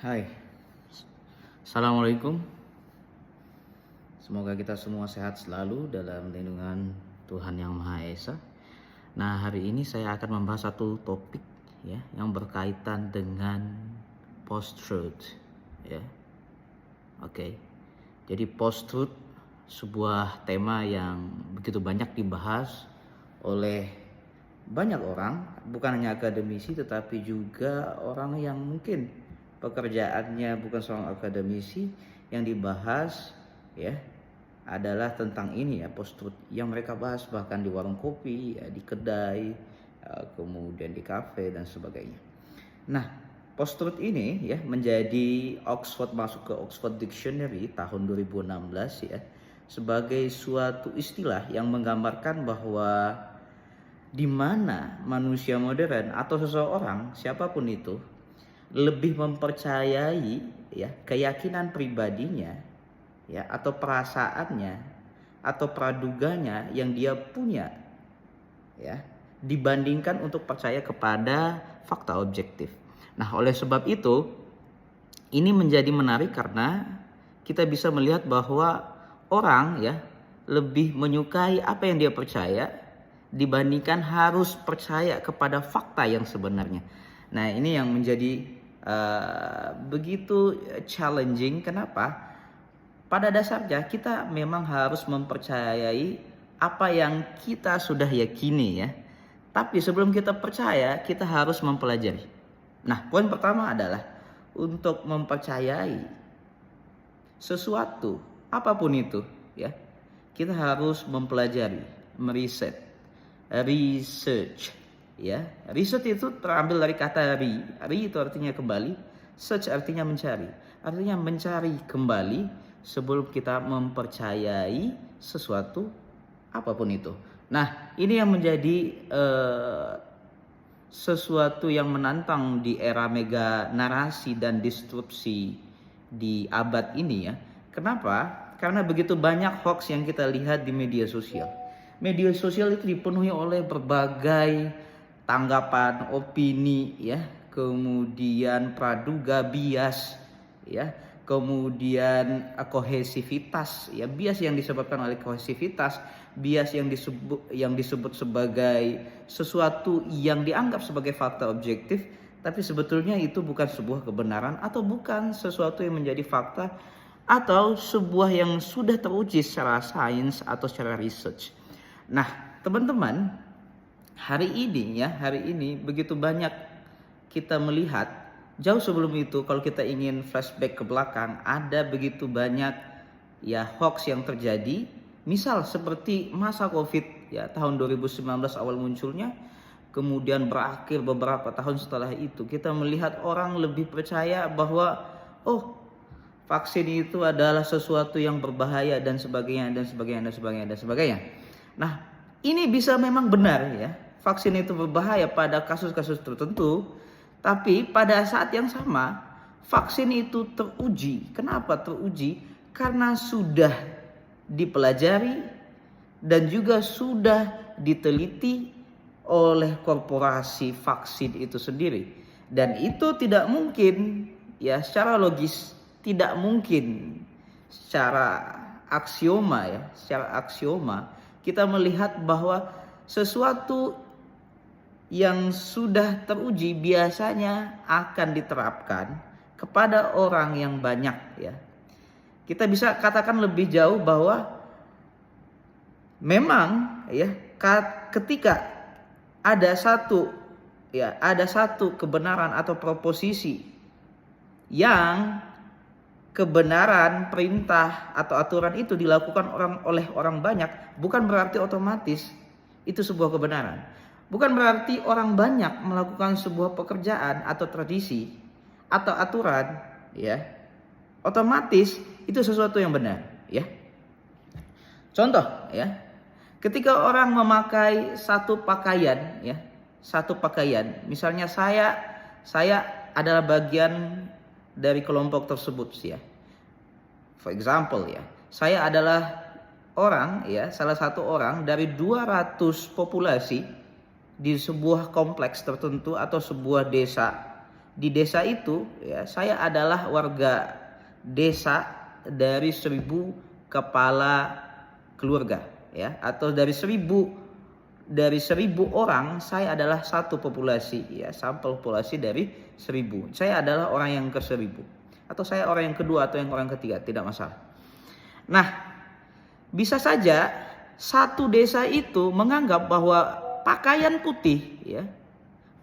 Hai, Assalamualaikum. Semoga kita semua sehat selalu dalam lindungan Tuhan Yang Maha Esa. Nah, hari ini saya akan membahas satu topik ya yang berkaitan dengan post-truth ya. Oke. Jadi post-truth sebuah tema yang begitu banyak dibahas oleh banyak orang, bukan hanya akademisi tetapi juga orang yang mungkin pekerjaannya bukan seorang akademisi. Yang dibahas ya adalah tentang ini ya, post-truth yang mereka bahas bahkan di warung kopi ya, di kedai, kemudian di kafe dan sebagainya. Nah, post-truth ini ya menjadi masuk ke Oxford Dictionary tahun 2016 ya sebagai suatu istilah yang menggambarkan bahwa di mana manusia modern atau seseorang siapapun itu lebih mempercayai ya keyakinan pribadinya ya atau perasaannya atau praduganya yang dia punya ya dibandingkan untuk percaya kepada fakta objektif. Nah, oleh sebab itu ini menjadi menarik karena kita bisa melihat bahwa orang ya lebih menyukai apa yang dia percaya dibandingkan harus percaya kepada fakta yang sebenarnya. Nah, ini yang menjadi begitu challenging. Kenapa? Pada dasarnya kita memang harus mempercayai apa yang kita sudah yakini ya. Tapi sebelum kita percaya, kita harus mempelajari. Nah, poin pertama adalah untuk mempercayai sesuatu, apapun itu ya, kita harus mempelajari, meriset, research. Ya, research itu terambil dari kata re itu artinya kembali, search artinya mencari. Artinya mencari kembali sebelum kita mempercayai sesuatu apapun itu. Nah, ini yang menjadi sesuatu yang menantang di era mega narasi dan disrupsi di abad ini ya. Kenapa? Karena begitu banyak hoax yang kita lihat di media sosial. Media sosial itu dipenuhi oleh berbagai tanggapan, opini ya, kemudian praduga, bias ya, kemudian kohesivitas ya, bias yang disebabkan oleh kohesivitas, bias yang disebut sebagai sesuatu yang dianggap sebagai fakta objektif tapi sebetulnya itu bukan sebuah kebenaran atau bukan sesuatu yang menjadi fakta atau sebuah yang sudah teruji secara sains atau secara research. Nah, teman-teman, hari ini begitu banyak kita melihat. Jauh sebelum itu kalau kita ingin flashback ke belakang, ada begitu banyak ya hoax yang terjadi. Misal seperti masa Covid ya, tahun 2019 awal munculnya, kemudian berakhir beberapa tahun setelah itu kita melihat orang lebih percaya bahwa vaksin itu adalah sesuatu yang berbahaya dan sebagainya. Nah, ini bisa memang benar ya, vaksin itu berbahaya pada kasus-kasus tertentu, tapi pada saat yang sama vaksin itu teruji. Kenapa teruji? Karena sudah dipelajari dan juga sudah diteliti oleh korporasi vaksin itu sendiri. Dan itu tidak mungkin ya secara logis, tidak mungkin secara aksioma kita melihat bahwa sesuatu yang sudah teruji biasanya akan diterapkan kepada orang yang banyak ya. Kita bisa katakan lebih jauh bahwa memang ya ketika ada satu kebenaran atau proposisi yang kebenaran, perintah atau aturan itu dilakukan oleh orang banyak, bukan berarti otomatis itu sebuah kebenaran. Bukan berarti orang banyak melakukan sebuah pekerjaan atau tradisi atau aturan ya, otomatis itu sesuatu yang benar ya. Contoh ya, ketika orang memakai satu pakaian, misalnya saya adalah bagian dari kelompok tersebut ya. For example ya, saya adalah salah satu orang dari 200 populasi di sebuah kompleks tertentu atau sebuah desa di desa itu ya, saya adalah warga desa dari 1.000 kepala keluarga ya, atau dari 1.000 orang saya adalah satu populasi ya, sampel populasi dari 1.000. Saya adalah orang yang ke-1.000, atau saya orang yang kedua atau yang orang ketiga, tidak masalah. Nah, bisa saja satu desa itu menganggap bahwa pakaian putih ya,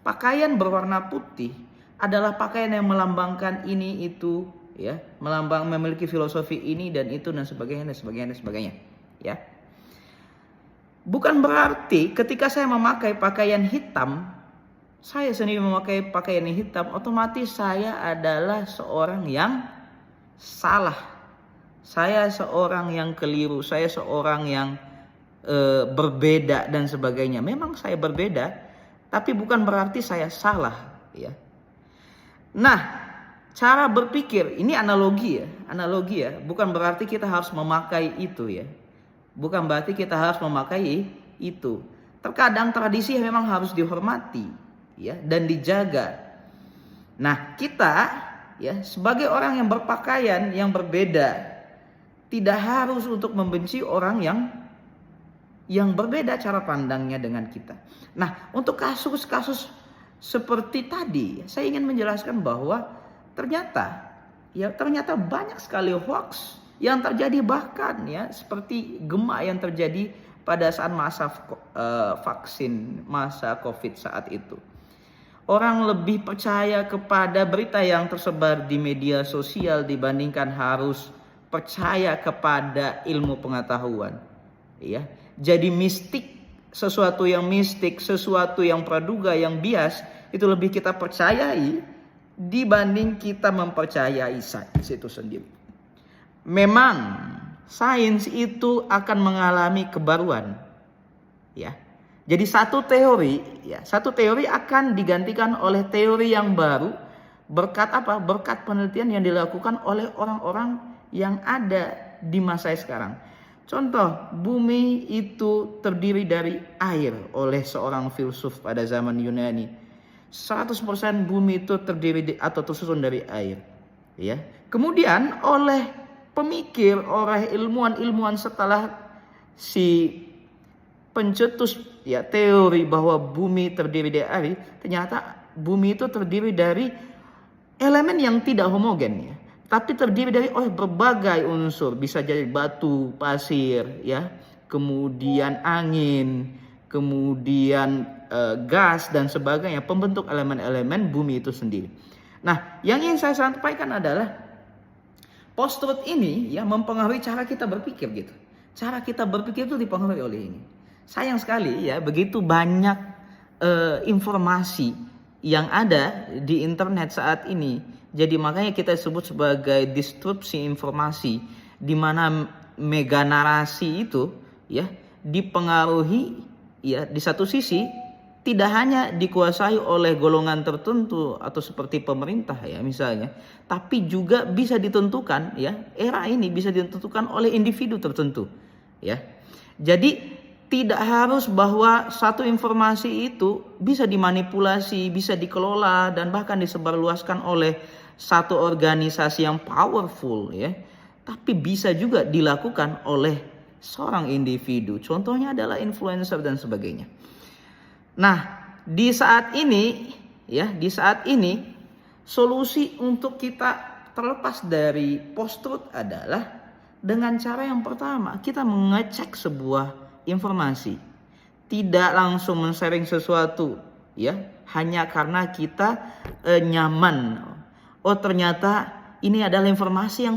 pakaian berwarna putih adalah pakaian yang melambangkan ini itu ya, memiliki filosofi ini dan itu dan sebagainya dan sebagainya dan sebagainya ya. Bukan berarti ketika saya memakai pakaian hitam, saya sendiri memakai pakaian hitam, otomatis saya adalah seorang yang salah. Saya seorang yang keliru, saya seorang yang berbeda dan sebagainya. Memang saya berbeda, tapi bukan berarti saya salah ya. Nah, cara berpikir ini analogi ya, bukan berarti kita harus memakai itu ya. Bukan berarti kita harus memakai itu. Terkadang tradisi memang harus dihormati ya, dan dijaga. Nah, kita ya sebagai orang yang berpakaian yang berbeda, tidak harus untuk membenci orang yang berbeda cara pandangnya dengan kita. Nah, untuk kasus-kasus seperti tadi, saya ingin menjelaskan bahwa ternyata banyak sekali hoax yang terjadi, bahkan ya seperti gema yang terjadi pada saat masa vaksin, masa COVID saat itu. Orang lebih percaya kepada berita yang tersebar di media sosial dibandingkan harus percaya kepada ilmu pengetahuan. Ya, jadi sesuatu yang mistik, sesuatu yang praduga, yang bias, itu lebih kita percayai dibanding kita mempercayai sains itu sendiri. Memang sains itu akan mengalami kebaruan ya. Jadi satu teori akan digantikan oleh teori yang baru berkat apa? Berkat penelitian yang dilakukan oleh orang-orang yang ada di masa sekarang. Contoh, bumi itu terdiri dari air oleh seorang filsuf pada zaman Yunani. 100% bumi itu terdiri atau tersusun dari air ya. Kemudian oleh pemikir, oleh ilmuwan setelah si pencetus ya teori bahwa bumi terdiri dari air, ternyata bumi itu terdiri dari elemen yang tidak homogen ya, tapi terdiri dari berbagai unsur, bisa jadi batu, pasir ya, kemudian angin, kemudian gas dan sebagainya, pembentuk elemen-elemen bumi itu sendiri. Nah, yang ingin saya sampaikan adalah post-truth ini ya mempengaruhi cara kita berpikir gitu. Cara kita berpikir itu dipengaruhi oleh ini. Sayang sekali ya, begitu banyak informasi yang ada di internet saat ini. Jadi makanya kita sebut sebagai disrupsi informasi, di mana mega narasi itu ya dipengaruhi ya di satu sisi tidak hanya dikuasai oleh golongan tertentu atau seperti pemerintah ya misalnya, tapi juga bisa ditentukan ya, era ini bisa ditentukan oleh individu tertentu ya. Jadi tidak harus bahwa satu informasi itu bisa dimanipulasi, bisa dikelola dan bahkan disebarluaskan oleh satu organisasi yang powerful ya, tapi bisa juga dilakukan oleh seorang individu. Contohnya adalah influencer dan sebagainya. Nah, di saat ini solusi untuk kita terlepas dari post-truth adalah dengan cara yang pertama, kita mengecek sebuah informasi. Tidak langsung men-sharing sesuatu ya, hanya karena kita nyaman. Oh, ternyata ini adalah informasi yang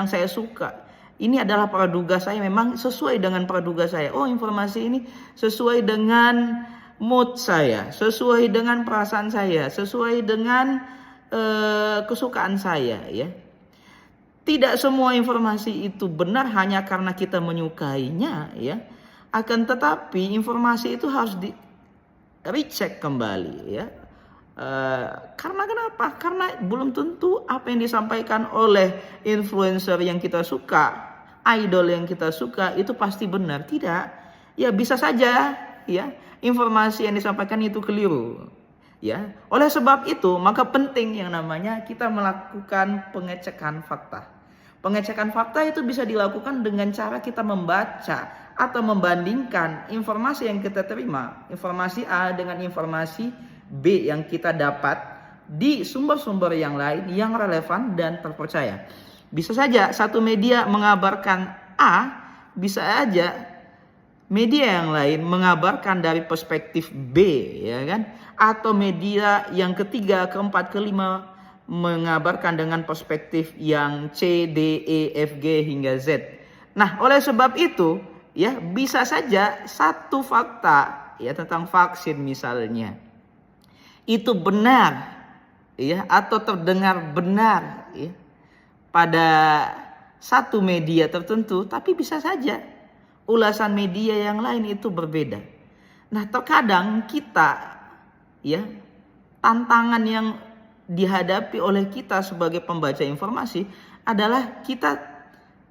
saya suka. Ini adalah praduga saya, memang sesuai dengan praduga saya. Oh, informasi ini sesuai dengan mood saya, sesuai dengan perasaan saya, sesuai dengan kesukaan saya ya. Tidak semua informasi itu benar hanya karena kita menyukainya ya. Akan tetapi informasi itu harus di recheck kembali ya. Karena kenapa? Karena belum tentu apa yang disampaikan oleh influencer yang kita suka, idol yang kita suka itu pasti benar. Tidak. Ya bisa saja ya informasi yang disampaikan itu keliru. Ya, oleh sebab itu maka penting yang namanya kita melakukan pengecekan fakta. Pengecekan fakta itu bisa dilakukan dengan cara kita membaca atau membandingkan informasi yang kita terima, informasi A dengan informasi B yang kita dapat di sumber-sumber yang lain yang relevan dan terpercaya. Bisa saja satu media mengabarkan A, bisa aja media yang lain mengabarkan dari perspektif B, ya kan? Atau media yang ketiga, keempat, kelima mengabarkan dengan perspektif yang C, D, E, F, G hingga Z. Nah, oleh sebab itu, ya bisa saja satu fakta ya tentang vaksin misalnya itu benar, ya atau terdengar benar, ya pada satu media tertentu, tapi bisa saja ulasan media yang lain itu berbeda. Nah, terkadang kita ya tantangan yang dihadapi oleh kita sebagai pembaca informasi adalah kita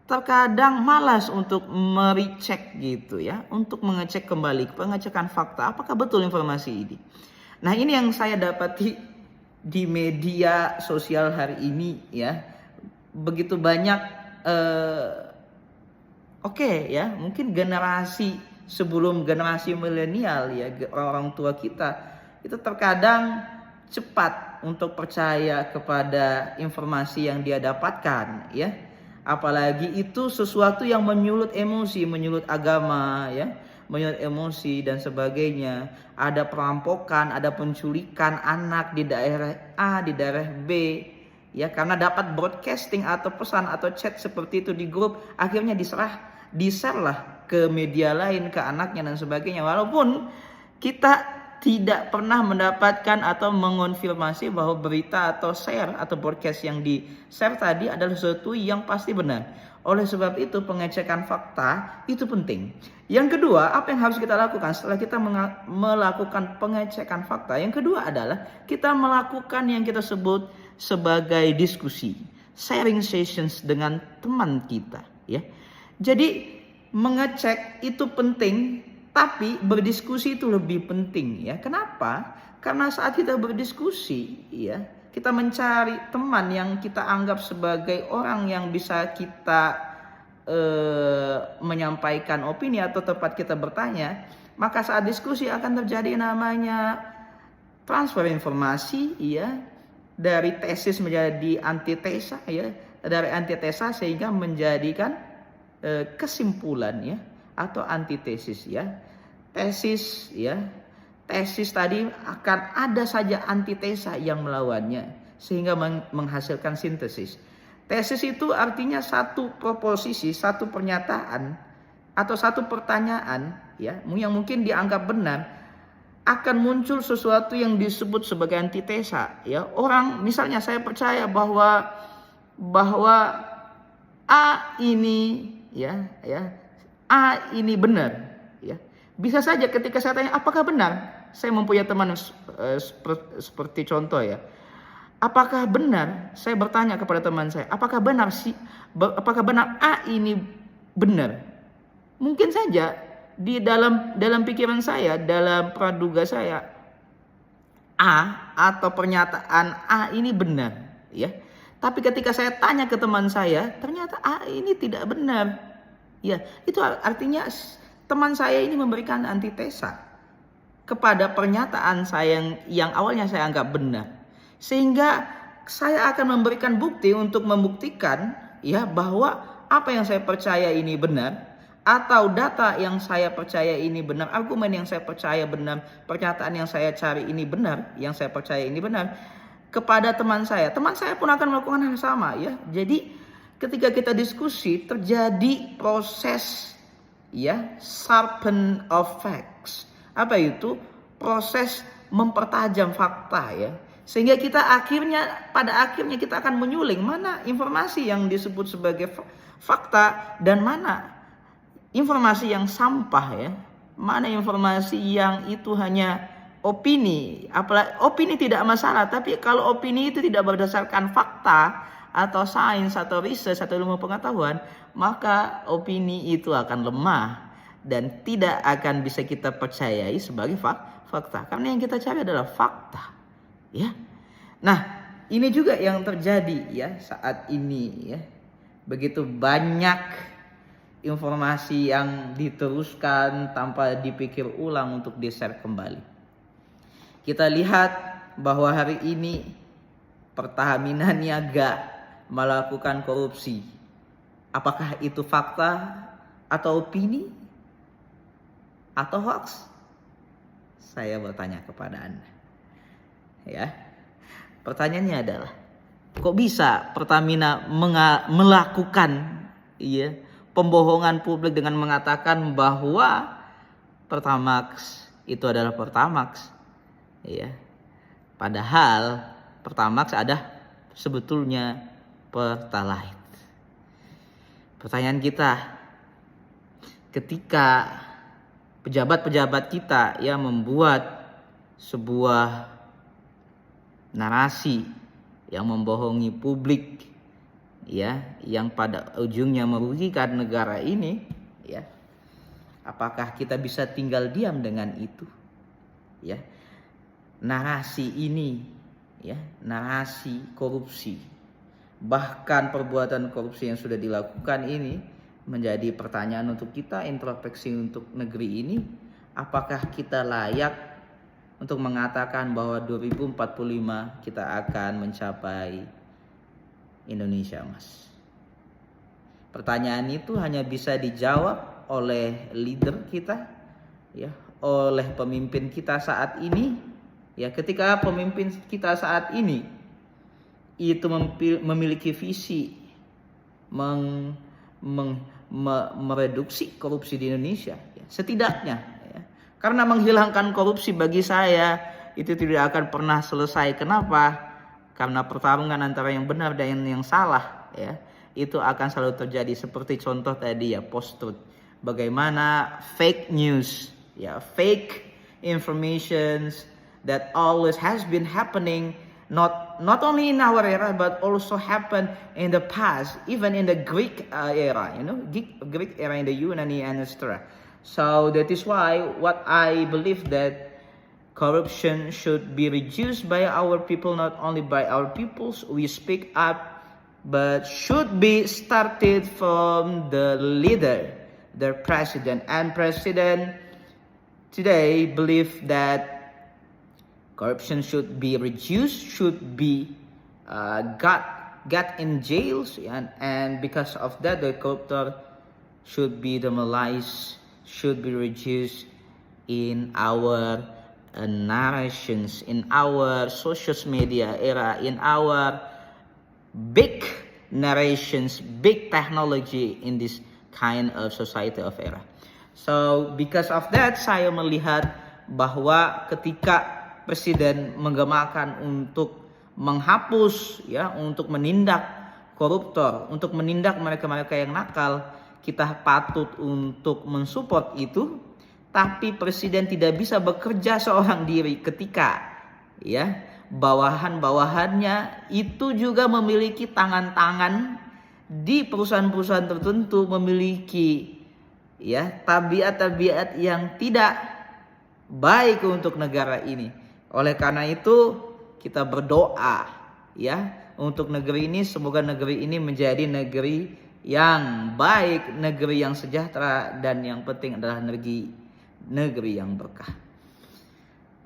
terkadang malas untuk merecek gitu ya, untuk mengecek kembali pengecekan fakta apakah betul informasi ini. Nah, ini yang saya dapati di media sosial hari ini ya. Begitu banyak ya, mungkin generasi sebelum generasi milenial ya, orang tua kita itu terkadang cepat untuk percaya kepada informasi yang dia dapatkan ya. Apalagi itu sesuatu yang menyulut emosi, menyulut agama ya, menyulut emosi dan sebagainya. Ada perampokan, ada penculikan anak di daerah A, di daerah B ya, karena dapat broadcasting atau pesan atau chat seperti itu di grup, akhirnya di-share lah ke media lain, ke anaknya dan sebagainya. Walaupun kita tidak pernah mendapatkan atau mengonfirmasi bahwa berita atau share atau broadcast yang di-share tadi adalah sesuatu yang pasti benar. Oleh sebab itu pengecekan fakta itu penting. Yang kedua, apa yang harus kita lakukan setelah kita melakukan pengecekan fakta? Yang kedua adalah kita melakukan yang kita sebut sebagai diskusi, sharing sessions dengan teman kita ya. Jadi mengecek itu penting, tapi berdiskusi itu lebih penting ya. Kenapa? Karena saat kita berdiskusi ya, kita mencari teman yang kita anggap sebagai orang yang bisa kita menyampaikan opini atau tempat kita bertanya, maka saat diskusi akan terjadi namanya transfer informasi ya, dari tesis menjadi antitesa ya, dari antitesa sehingga menjadikan kesimpulan ya, atau antitesis ya. Tesis tadi akan ada saja antitesa yang melawannya sehingga menghasilkan sintesis. Tesis itu artinya satu proposisi, satu pernyataan atau satu pertanyaan ya, yang mungkin dianggap benar, akan muncul sesuatu yang disebut sebagai antitesa ya. Orang misalnya saya percaya bahwa A ini A ini benar ya. Bisa saja ketika saya tanya apakah benar, saya mempunyai teman seperti contoh ya. Apakah benar? Saya bertanya kepada teman saya, apakah benar A ini benar? Mungkin saja di dalam pikiran saya, dalam praduga saya, A atau pernyataan A ini benar ya. Tapi ketika saya tanya ke teman saya, ternyata A ini tidak benar. Ya, itu artinya teman saya ini memberikan antitesa kepada pernyataan saya yang awalnya saya anggap benar. Sehingga saya akan memberikan bukti untuk membuktikan ya bahwa apa yang saya percaya ini benar, atau data yang saya percaya ini benar, argumen yang saya percaya benar, pernyataan yang saya cari ini benar, yang saya percaya ini benar, kepada teman saya. Teman saya pun akan melakukan hal sama ya. Jadi ketika kita diskusi terjadi proses ya, sharpen of facts. Apa itu? Proses mempertajam fakta ya. Sehingga kita pada akhirnya kita akan menyuling mana informasi yang disebut sebagai fakta dan mana informasi yang sampah ya. Mana informasi yang itu hanya opini. Apalagi opini tidak masalah, tapi kalau opini itu tidak berdasarkan fakta atau sains atau riset atau ilmu pengetahuan, maka opini itu akan lemah dan tidak akan bisa kita percayai sebagai fakta. Karena yang kita cari adalah fakta ya. Nah, ini juga yang terjadi ya saat ini ya. Begitu banyak informasi yang diteruskan tanpa dipikir ulang untuk di-share kembali. Kita lihat bahwa hari ini Pertamina Niaga melakukan korupsi. Apakah itu fakta atau opini atau hoax? Saya bertanya kepada Anda. Ya. Pertanyaannya adalah, kok bisa Pertamina melakukan pembohongan publik dengan mengatakan bahwa Pertamax itu adalah Pertamax, ya. Padahal Pertamax ada sebetulnya Pertalite. Pertanyaan kita, ketika pejabat-pejabat kita yang membuat sebuah narasi yang membohongi publik, ya, yang pada ujungnya merugikan negara ini, ya, apakah kita bisa tinggal diam dengan itu? Ya, narasi ini, ya, narasi korupsi, bahkan perbuatan korupsi yang sudah dilakukan ini menjadi pertanyaan untuk kita, introspeksi untuk negeri ini. Apakah kita layak untuk mengatakan bahwa 2045 kita akan mencapai Indonesia Emas? Pertanyaan itu hanya bisa dijawab oleh leader kita, ya, oleh pemimpin kita saat ini, ya. Ketika pemimpin kita saat ini itu memiliki visi mereduksi korupsi di Indonesia, ya, setidaknya, ya, karena menghilangkan korupsi bagi saya itu tidak akan pernah selesai. Kenapa? Karena pertarungan antara yang benar dan yang salah, ya, itu akan selalu terjadi. Seperti contoh tadi, ya, post-truth. Bagaimana fake news, ya, fake informations that always has been happening, not only in our era but also happened in the past, even in the Greek era, Greek era, in the Yunani and etc. So that is why what I believe that corruption should be reduced by our people, not only by our peoples we speak up, but should be started from the leader, the president. And president today believe that corruption should be reduced, should be got in jails, and because of that, the corruptor should be demolished, should be reduced in our narrations, in our social media era, in our big narrations, big technology in this kind of society of era. So because of that, saya melihat bahwa ketika Presiden menggemakan untuk menghapus, ya, untuk menindak koruptor, untuk menindak mereka-mereka yang nakal, kita patut untuk mensupport itu. Tapi Presiden tidak bisa bekerja seorang diri ketika, ya, bawahan-bawahannya itu juga memiliki tangan-tangan di perusahaan-perusahaan tertentu, memiliki, ya, tabiat-tabiat yang tidak baik untuk negara ini. Oleh karena itu kita berdoa, ya, untuk negeri ini, semoga negeri ini menjadi negeri yang baik, negeri yang sejahtera, dan yang penting adalah negeri yang berkah.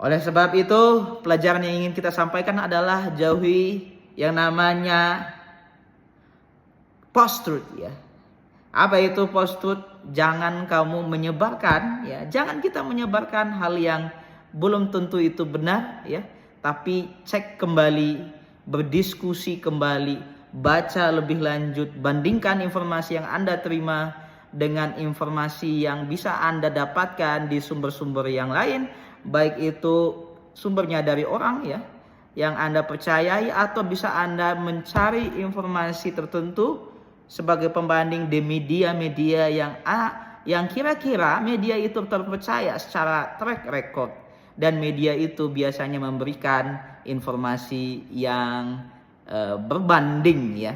Oleh sebab itu, pelajaran yang ingin kita sampaikan adalah jauhi yang namanya post-truth, ya. Apa itu post-truth? Jangan kamu menyebarkan, ya, jangan kita menyebarkan hal yang belum tentu itu benar, ya, tapi cek kembali, berdiskusi kembali, baca lebih lanjut, bandingkan informasi yang Anda terima dengan informasi yang bisa Anda dapatkan di sumber-sumber yang lain, baik itu sumbernya dari orang, ya, yang Anda percayai, atau bisa Anda mencari informasi tertentu sebagai pembanding di media-media yang kira-kira media itu terpercaya secara track record. Dan media itu biasanya memberikan informasi yang berbanding, ya,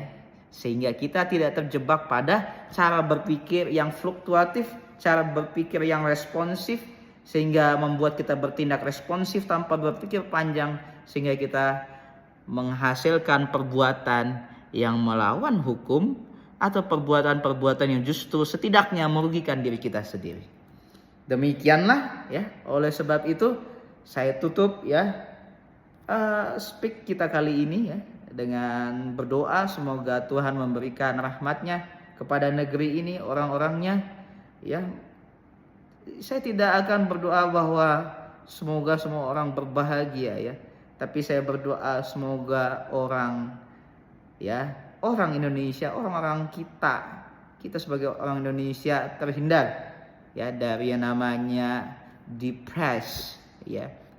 sehingga kita tidak terjebak pada cara berpikir yang fluktuatif, cara berpikir yang responsif, sehingga membuat kita bertindak responsif tanpa berpikir panjang sehingga kita menghasilkan perbuatan yang melawan hukum atau perbuatan-perbuatan yang justru setidaknya merugikan diri kita sendiri. Demikianlah ya. Oleh sebab itu saya tutup ya speak kita kali ini ya dengan berdoa semoga Tuhan memberikan rahmat-Nya kepada negeri ini, orang-orangnya ya. Saya tidak akan berdoa bahwa semoga semua orang berbahagia ya, tapi saya berdoa semoga orang Indonesia, orang-orang kita sebagai orang Indonesia terhindar ya dari yang namanya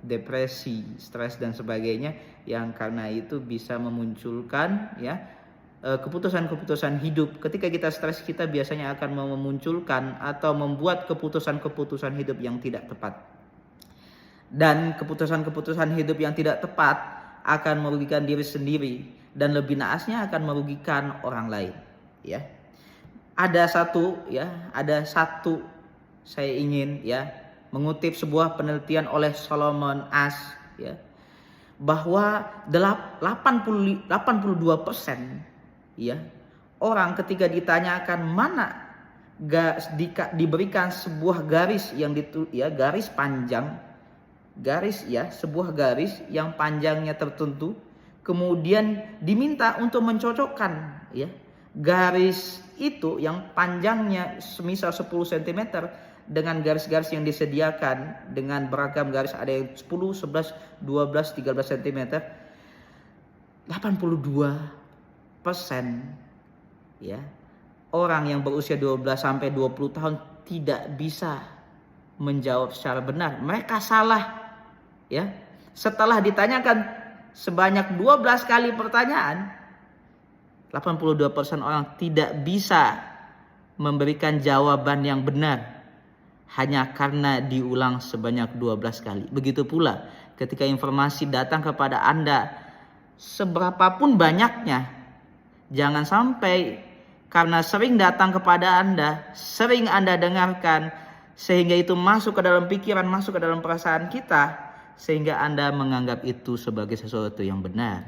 depresi, stres dan sebagainya, yang karena itu bisa memunculkan ya keputusan-keputusan hidup. Ketika kita stres, kita biasanya akan memunculkan atau membuat keputusan-keputusan hidup yang tidak tepat. Dan keputusan-keputusan hidup yang tidak tepat akan merugikan diri sendiri dan lebih naasnya akan merugikan orang lain, ya. Ada satu saya ingin ya mengutip sebuah penelitian oleh Solomon Asch ya, bahwa 82% ya orang ketika ditanyakan mana diberikan sebuah garis yang garis panjang, sebuah garis yang panjangnya tertentu, kemudian diminta untuk mencocokkan ya garis itu yang panjangnya semisal 10 cm dengan garis-garis yang disediakan dengan beragam garis, ada yang 10, 11, 12, 13 cm. 82% ya orang yang berusia 12 sampai 20 tahun tidak bisa menjawab secara benar. Mereka salah ya. Setelah ditanyakan sebanyak 12 kali pertanyaan, 82% orang tidak bisa memberikan jawaban yang benar hanya karena diulang sebanyak 12 kali. Begitu pula ketika informasi datang kepada Anda seberapapun banyaknya, jangan sampai karena sering datang kepada Anda, sering Anda dengarkan, sehingga itu masuk ke dalam pikiran, masuk ke dalam perasaan kita, sehingga Anda menganggap itu sebagai sesuatu yang benar.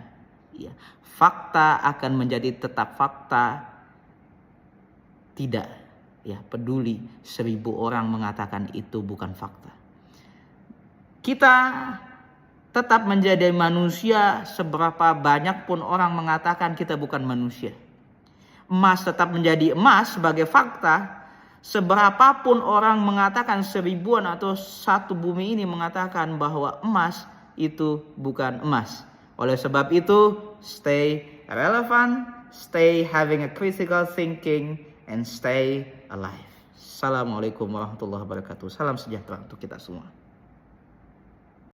Ya, fakta akan menjadi tetap fakta, tidak ya peduli 1000 orang mengatakan itu bukan fakta. Kita tetap menjadi manusia seberapa banyak pun orang mengatakan kita bukan manusia. Emas tetap menjadi emas sebagai fakta, seberapapun orang mengatakan 1000-an atau satu bumi ini mengatakan bahwa emas itu bukan emas. Oleh sebab itu, stay relevant, stay having a critical thinking, and stay alive. Assalamualaikum warahmatullahi wabarakatuh. Salam sejahtera untuk kita semua.